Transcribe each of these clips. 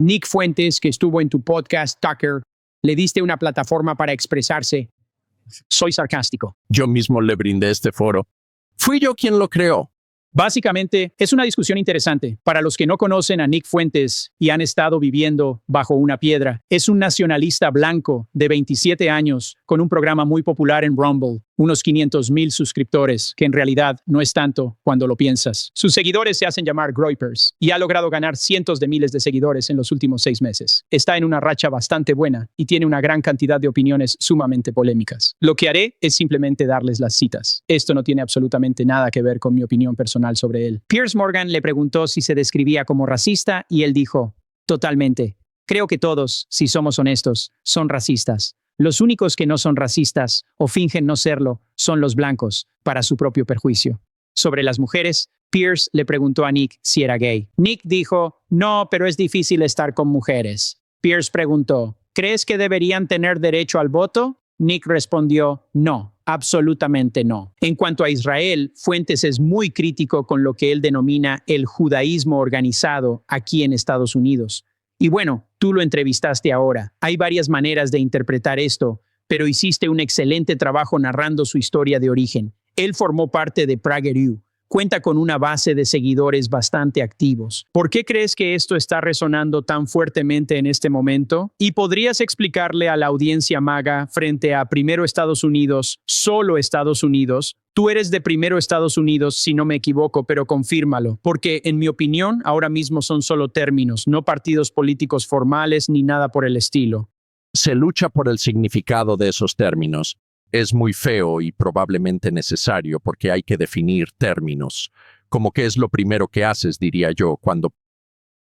Nick Fuentes, que estuvo en tu podcast, Tucker, le diste una plataforma para expresarse. Soy sarcástico. Yo mismo le brindé este foro. Fui yo quien lo creó. Básicamente, es una discusión interesante. Para los que no conocen a Nick Fuentes y han estado viviendo bajo una piedra, es un nacionalista blanco de 27 años con un programa muy popular en Rumble, unos 500,000 suscriptores, que en realidad no es tanto cuando lo piensas. Sus seguidores se hacen llamar Groypers y ha logrado ganar cientos de miles de seguidores en los últimos 6 meses. Está en una racha bastante buena y tiene una gran cantidad de opiniones sumamente polémicas. Lo que haré es simplemente darles las citas. Esto no tiene absolutamente nada que ver con mi opinión personal sobre él. Piers Morgan le preguntó si se describía como racista y él dijo, totalmente. Creo que todos, si somos honestos, son racistas. Los únicos que no son racistas o fingen no serlo son los blancos, para su propio perjuicio. Sobre las mujeres, Piers le preguntó a Nick si era gay. Nick dijo, no, pero es difícil estar con mujeres. Piers preguntó, ¿crees que deberían tener derecho al voto? Nick respondió, no, absolutamente no. En cuanto a Israel, Fuentes es muy crítico con lo que él denomina el judaísmo organizado aquí en Estados Unidos. Y bueno, tú lo entrevistaste ahora. Hay varias maneras de interpretar esto, pero hiciste un excelente trabajo narrando su historia de origen. Él formó parte de PragerU. Cuenta con una base de seguidores bastante activos. ¿Por qué crees que esto está resonando tan fuertemente en este momento? ¿Y podrías explicarle a la audiencia MAGA frente a Primero Estados Unidos, solo Estados Unidos? Tú eres de Primero Estados Unidos, si no me equivoco, pero confírmalo, porque en mi opinión ahora mismo son solo términos, no partidos políticos formales ni nada por el estilo. Se lucha por el significado de esos términos. Es muy feo y probablemente necesario porque hay que definir términos. Como que es lo primero que haces, diría yo, cuando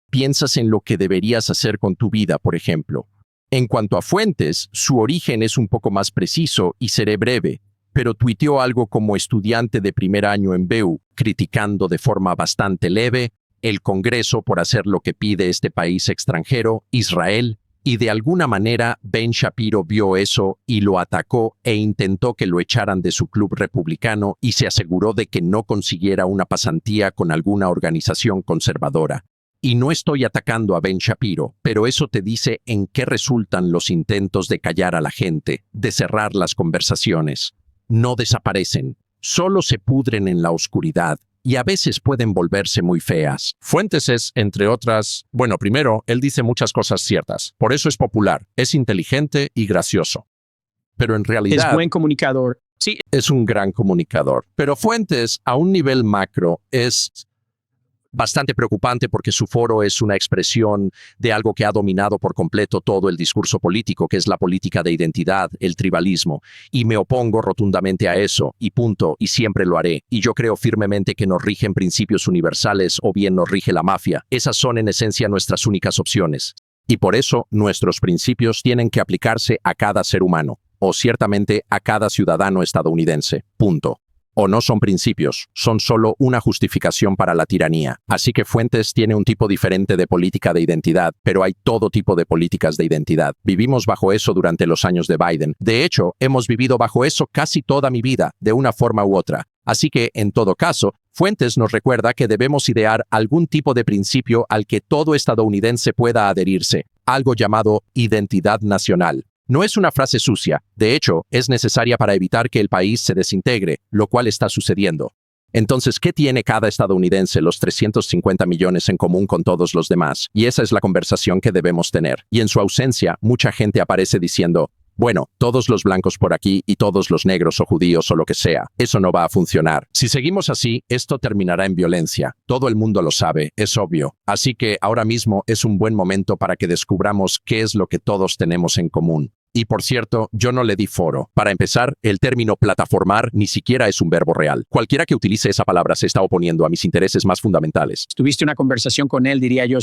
piensas en lo que deberías hacer con tu vida, por ejemplo. En cuanto a Fuentes, su origen es un poco más preciso y seré breve, pero tuiteó algo como estudiante de primer año en BU, criticando de forma bastante leve el Congreso por hacer lo que pide este país extranjero, Israel, y de alguna manera Ben Shapiro vio eso y lo atacó e intentó que lo echaran de su club republicano y se aseguró de que no consiguiera una pasantía con alguna organización conservadora. Y no estoy atacando a Ben Shapiro, pero eso te dice en qué resultan los intentos de callar a la gente, de cerrar las conversaciones. No desaparecen, solo se pudren en la oscuridad. Y a veces pueden volverse muy feas. Fuentes es, entre otras, bueno, primero, él dice muchas cosas ciertas. Por eso es popular, es inteligente y gracioso. Pero en realidad Es buen comunicador. Sí. Es un gran comunicador. Pero Fuentes, a un nivel macro, es bastante preocupante porque su foro es una expresión de algo que ha dominado por completo todo el discurso político, que es la política de identidad, el tribalismo. Y me opongo rotundamente a eso, y punto, y siempre lo haré. Y yo creo firmemente que nos rigen principios universales o bien nos rige la mafia. Esas son en esencia nuestras únicas opciones. Y por eso nuestros principios tienen que aplicarse a cada ser humano, o ciertamente a cada ciudadano estadounidense. Punto. O no son principios, son solo una justificación para la tiranía. Así que Fuentes tiene un tipo diferente de política de identidad, pero hay todo tipo de políticas de identidad. Vivimos bajo eso durante los años de Biden. De hecho, hemos vivido bajo eso casi toda mi vida, de una forma u otra. Así que, en todo caso, Fuentes nos recuerda que debemos idear algún tipo de principio al que todo estadounidense pueda adherirse, algo llamado identidad nacional. No es una frase sucia, de hecho, es necesaria para evitar que el país se desintegre, lo cual está sucediendo. Entonces, ¿qué tiene cada estadounidense, los 350 millones en común con todos los demás? Y esa es la conversación que debemos tener. Y en su ausencia, mucha gente aparece diciendo, bueno, todos los blancos por aquí y todos los negros o judíos o lo que sea. Eso no va a funcionar. Si seguimos así, esto terminará en violencia. Todo el mundo lo sabe, es obvio. Así que ahora mismo es un buen momento para que descubramos qué es lo que todos tenemos en común. Y por cierto, yo no le di foro. Para empezar, el término plataformar ni siquiera es un verbo real. Cualquiera que utilice esa palabra se está oponiendo a mis intereses más fundamentales. Tuviste una conversación con él, diría yo.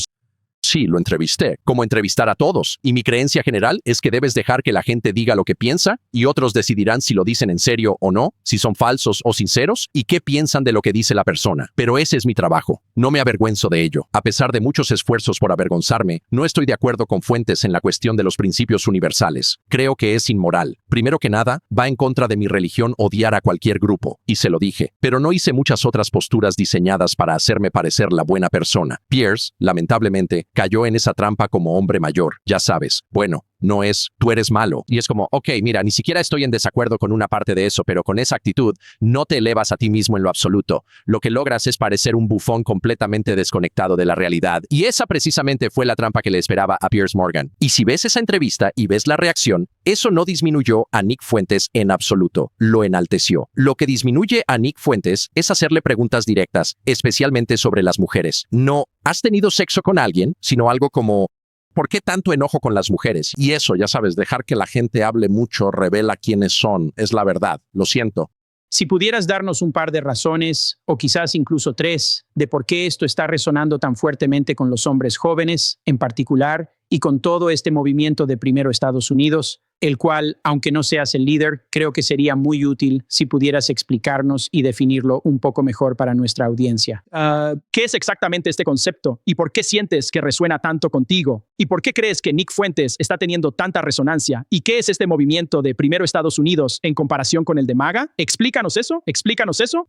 Sí, lo entrevisté, como entrevistar a todos, y mi creencia general es que debes dejar que la gente diga lo que piensa y otros decidirán si lo dicen en serio o no, si son falsos o sinceros y qué piensan de lo que dice la persona. Pero ese es mi trabajo. No me avergüenzo de ello. A pesar de muchos esfuerzos por avergonzarme, no estoy de acuerdo con Fuentes en la cuestión de los principios universales. Creo que es inmoral. Primero que nada, va en contra de mi religión odiar a cualquier grupo, y se lo dije. Pero no hice muchas otras posturas diseñadas para hacerme parecer la buena persona. Piers, lamentablemente, cayó en esa trampa como hombre mayor, ya sabes. Bueno, no es, tú eres malo. Y es como, ok, mira, ni siquiera estoy en desacuerdo con una parte de eso, pero con esa actitud no te elevas a ti mismo en lo absoluto. Lo que logras es parecer un bufón completamente desconectado de la realidad. Y esa precisamente fue la trampa que le esperaba a Piers Morgan. Y si ves esa entrevista y ves la reacción, eso no disminuyó a Nick Fuentes en absoluto, lo enalteció. Lo que disminuye a Nick Fuentes es hacerle preguntas directas, especialmente sobre las mujeres. No, ¿has tenido sexo con alguien? Sino algo como, ¿por qué tanto enojo con las mujeres? Y eso, ya sabes, dejar que la gente hable mucho revela quiénes son, es la verdad, lo siento. Si pudieras darnos un par de razones, o quizás incluso tres, de por qué esto está resonando tan fuertemente con los hombres jóvenes, en particular, y con todo este movimiento de Primero Estados Unidos, el cual, aunque no seas el líder, creo que sería muy útil si pudieras explicarnos y definirlo un poco mejor para nuestra audiencia. ¿Qué es exactamente este concepto? ¿Y por qué sientes que resuena tanto contigo? ¿Y por qué crees que Nick Fuentes está teniendo tanta resonancia? ¿Y qué es este movimiento de Primero Estados Unidos en comparación con el de MAGA? Explícanos eso.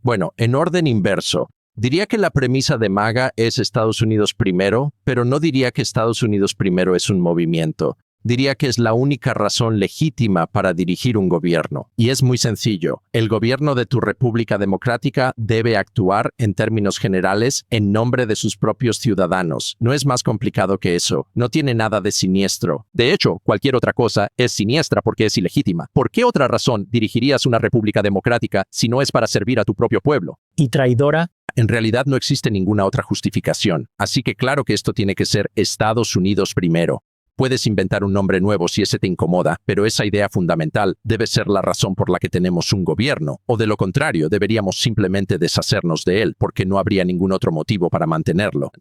Bueno, en orden inverso. Diría que la premisa de MAGA es Estados Unidos primero, pero no diría que Estados Unidos primero es un movimiento. Diría que es la única razón legítima para dirigir un gobierno. Y es muy sencillo. El gobierno de tu República Democrática debe actuar, en términos generales, en nombre de sus propios ciudadanos. No es más complicado que eso. No tiene nada de siniestro. De hecho, cualquier otra cosa es siniestra porque es ilegítima. ¿Por qué otra razón dirigirías una República Democrática si no es para servir a tu propio pueblo? ¿Y traidora? En realidad no existe ninguna otra justificación. Así que claro que esto tiene que ser Estados Unidos primero. Puedes inventar un nombre nuevo si ese te incomoda, pero esa idea fundamental debe ser la razón por la que tenemos un gobierno, o de lo contrario, deberíamos simplemente deshacernos de él, porque no habría ningún otro motivo para mantenerlo.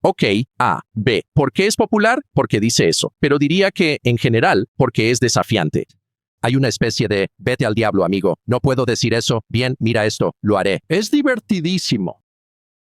Ok, A, B. ¿Por qué es popular? Porque dice eso, pero diría que, en general, porque es desafiante. Hay una especie de, vete al diablo, amigo, no puedo decir eso, bien, mira esto, lo haré. Es divertidísimo.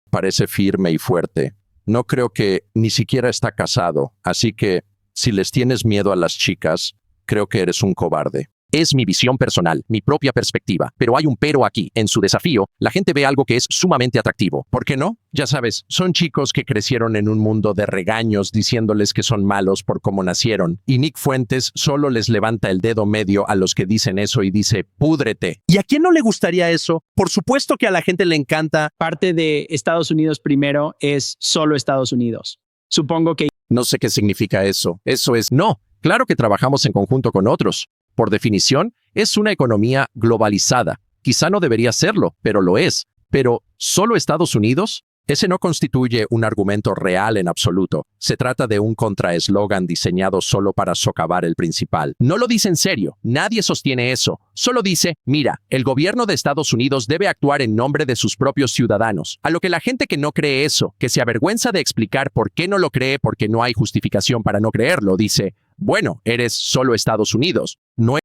Parece firme y fuerte. No creo que ni siquiera está casado, así que si les tienes miedo a las chicas, creo que eres un cobarde. Es mi visión personal, mi propia perspectiva, pero hay un pero aquí. En su desafío, la gente ve algo que es sumamente atractivo. ¿Por qué no? Ya sabes, son chicos que crecieron en un mundo de regaños diciéndoles que son malos por cómo nacieron. Y Nick Fuentes solo les levanta el dedo medio a los que dicen eso y dice, púdrete. ¿Y a quién no le gustaría eso? Por supuesto que a la gente le encanta. Parte de Estados Unidos primero es solo Estados Unidos. Supongo que No sé qué significa eso. Eso es, no, claro que trabajamos en conjunto con otros. Por definición, es una economía globalizada. Quizá no debería serlo, pero lo es. Pero, ¿solo Estados Unidos? Ese no constituye un argumento real en absoluto. Se trata de un contraeslogan diseñado solo para socavar el principal. No lo dice en serio. Nadie sostiene eso. Solo dice, mira, el gobierno de Estados Unidos debe actuar en nombre de sus propios ciudadanos. A lo que la gente que no cree eso, que se avergüenza de explicar por qué no lo cree porque no hay justificación para no creerlo, dice, bueno, eres solo Estados Unidos. No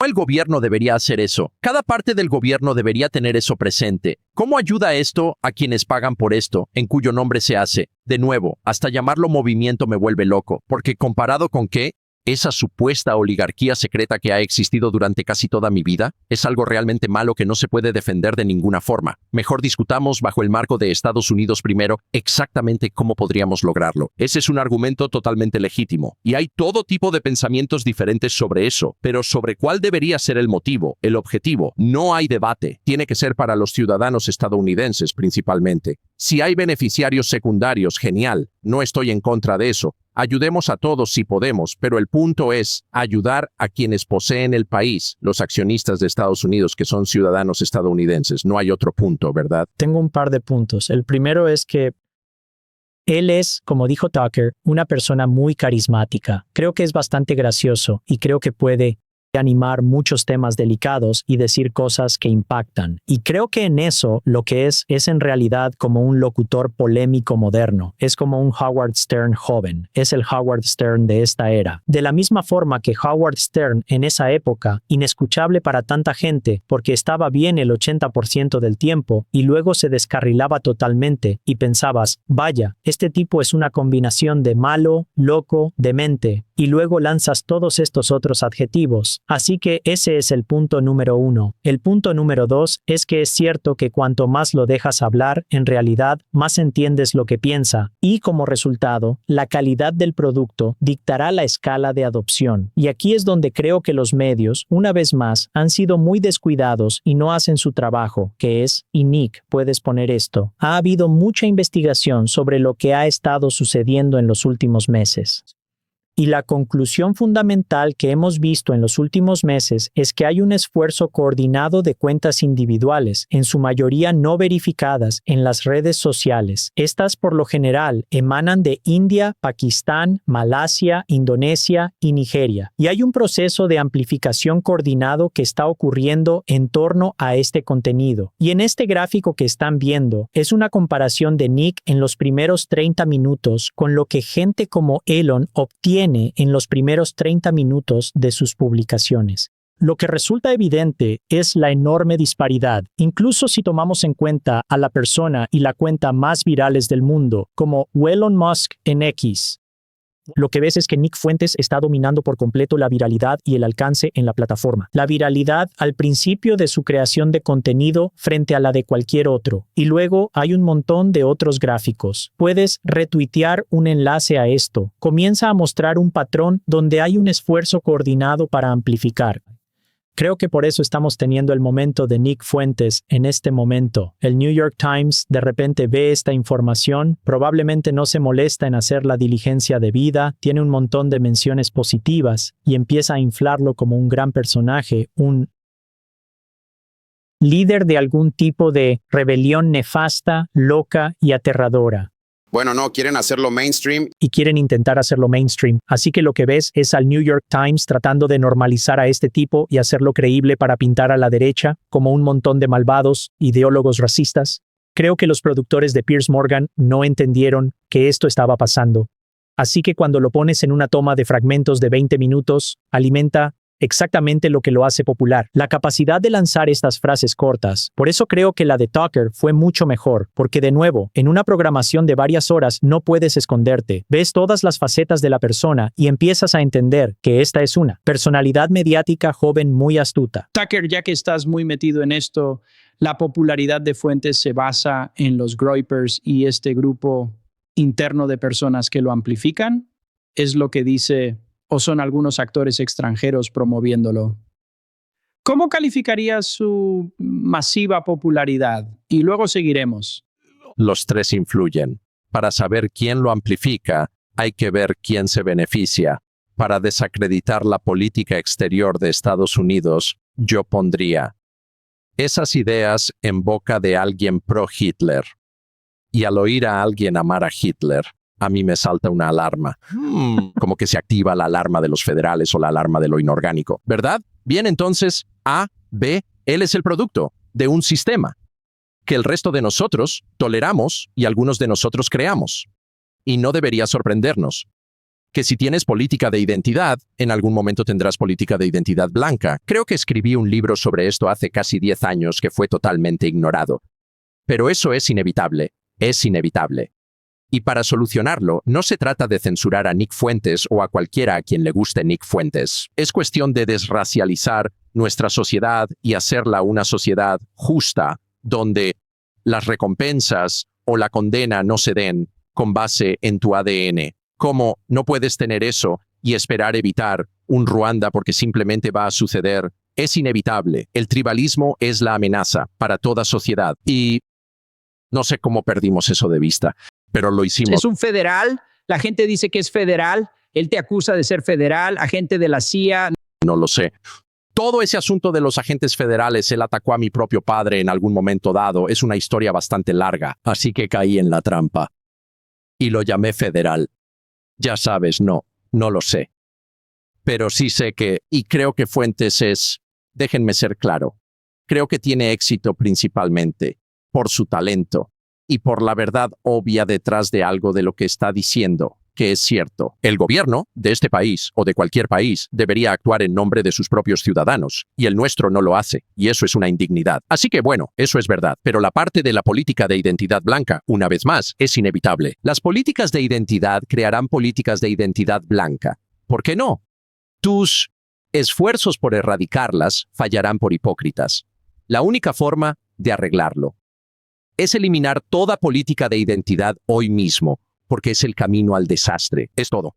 el gobierno debería hacer eso. Cada parte del gobierno debería tener eso presente. ¿Cómo ayuda esto a quienes pagan por esto, en cuyo nombre se hace? De nuevo, hasta llamarlo movimiento me vuelve loco, porque comparado con qué, esa supuesta oligarquía secreta que ha existido durante casi toda mi vida es algo realmente malo que no se puede defender de ninguna forma. Mejor discutamos bajo el marco de Estados Unidos primero exactamente cómo podríamos lograrlo. Ese es un argumento totalmente legítimo y hay todo tipo de pensamientos diferentes sobre eso, pero sobre cuál debería ser el motivo, el objetivo, no hay debate. Tiene que ser para los ciudadanos estadounidenses principalmente. Si hay beneficiarios secundarios, genial, no estoy en contra de eso. Ayudemos a todos si podemos, pero el punto es ayudar a quienes poseen el país, los accionistas de Estados Unidos que son ciudadanos estadounidenses. No hay otro punto, ¿verdad? Tengo un par de puntos. El primero es que él es, como dijo Tucker, una persona muy carismática. Creo que es bastante gracioso y creo que puede animar muchos temas delicados y decir cosas que impactan. Y creo que en eso lo que es en realidad como un locutor polémico moderno. Es como un Howard Stern joven. Es el Howard Stern de esta era. De la misma forma que Howard Stern en esa época, inescuchable para tanta gente porque estaba bien el 80% del tiempo y luego se descarrilaba totalmente y pensabas, vaya, este tipo es una combinación de malo, loco, demente, y luego lanzas todos estos otros adjetivos. Así que ese es el punto número 1. El punto número 2 es que es cierto que cuanto más lo dejas hablar, en realidad, más entiendes lo que piensa, y como resultado, la calidad del producto dictará la escala de adopción. Y aquí es donde creo que los medios, una vez más, han sido muy descuidados y no hacen su trabajo, que es, y Nick, puedes poner esto, ha habido mucha investigación sobre lo que ha estado sucediendo en los últimos meses. Y la conclusión fundamental que hemos visto en los últimos meses es que hay un esfuerzo coordinado de cuentas individuales, en su mayoría no verificadas, en las redes sociales. Estas, por lo general, emanan de India, Pakistán, Malasia, Indonesia y Nigeria. Y hay un proceso de amplificación coordinado que está ocurriendo en torno a este contenido. Y en este gráfico que están viendo, es una comparación de Nick en los primeros 30 minutos con lo que gente como Elon obtiene en los primeros 30 minutos de sus publicaciones. Lo que resulta evidente es la enorme disparidad, incluso si tomamos en cuenta a la persona y la cuenta más virales del mundo, como Elon Musk en X. Lo que ves es que Nick Fuentes está dominando por completo la viralidad y el alcance en la plataforma. La viralidad al principio de su creación de contenido frente a la de cualquier otro. Y luego hay un montón de otros gráficos. Puedes retuitear un enlace a esto. Comienza a mostrar un patrón donde hay un esfuerzo coordinado para amplificar. Creo que por eso estamos teniendo el momento de Nick Fuentes en este momento. El New York Times de repente ve esta información, probablemente no se molesta en hacer la diligencia debida, tiene un montón de menciones positivas y empieza a inflarlo como un gran personaje, un líder de algún tipo de rebelión nefasta, loca y aterradora. Bueno, no, quieren hacerlo mainstream. Y quieren intentar hacerlo mainstream. Así que lo que ves es al New York Times tratando de normalizar a este tipo y hacerlo creíble para pintar a la derecha como un montón de malvados, ideólogos racistas. Creo que los productores de Piers Morgan no entendieron que esto estaba pasando. Así que cuando lo pones en una toma de fragmentos de 20 minutos, alimenta exactamente lo que lo hace popular, la capacidad de lanzar estas frases cortas. Por eso creo que la de Tucker fue mucho mejor, porque de nuevo, en una programación de varias horas no puedes esconderte. Ves todas las facetas de la persona y empiezas a entender que esta es una personalidad mediática joven muy astuta. Tucker, ya que estás muy metido en esto, la popularidad de Fuentes se basa en los Groypers y este grupo interno de personas que lo amplifican. Es lo que dice, o son algunos actores extranjeros promoviéndolo. ¿Cómo calificarías su masiva popularidad? Y luego seguiremos. Los tres influyen. Para saber quién lo amplifica, hay que ver quién se beneficia. Para desacreditar la política exterior de Estados Unidos, yo pondría esas ideas en boca de alguien pro-Hitler. Y al oír a alguien amar a Hitler, a mí me salta una alarma. Como que se activa la alarma de los federales o la alarma de lo inorgánico, ¿verdad? Bien, entonces, A, B, él es el producto de un sistema que el resto de nosotros toleramos y algunos de nosotros creamos. Y no debería sorprendernos que si tienes política de identidad, en algún momento tendrás política de identidad blanca. Creo que escribí un libro sobre esto hace casi 10 años que fue totalmente ignorado. Pero eso es inevitable, es inevitable. Y para solucionarlo, no se trata de censurar a Nick Fuentes o a cualquiera a quien le guste Nick Fuentes. Es cuestión de desracializar nuestra sociedad y hacerla una sociedad justa, donde las recompensas o la condena no se den con base en tu ADN. ¿Cómo no puedes tener eso y esperar evitar un Ruanda porque simplemente va a suceder? Es inevitable. El tribalismo es la amenaza para toda sociedad. Y no sé cómo perdimos eso de vista, pero lo hicimos. Es un federal, la gente dice que es federal, él te acusa de ser federal, agente de la CIA. No lo sé. Todo ese asunto de los agentes federales, él atacó a mi propio padre en algún momento dado, es una historia bastante larga, así que caí en la trampa. Y lo llamé federal. Ya sabes, no lo sé. Pero sí sé que, y creo que Fuentes es, déjenme ser claro, creo que tiene éxito principalmente por su talento y por la verdad obvia detrás de algo de lo que está diciendo, que es cierto. El gobierno de este país o de cualquier país debería actuar en nombre de sus propios ciudadanos, y el nuestro no lo hace, y eso es una indignidad. Así que bueno, eso es verdad, pero la parte de la política de identidad blanca, una vez más, es inevitable. Las políticas de identidad crearán políticas de identidad blanca. ¿Por qué no? Tus esfuerzos por erradicarlas fallarán por hipócritas. La única forma de arreglarlo es eliminar toda política de identidad hoy mismo, porque es el camino al desastre. Es todo.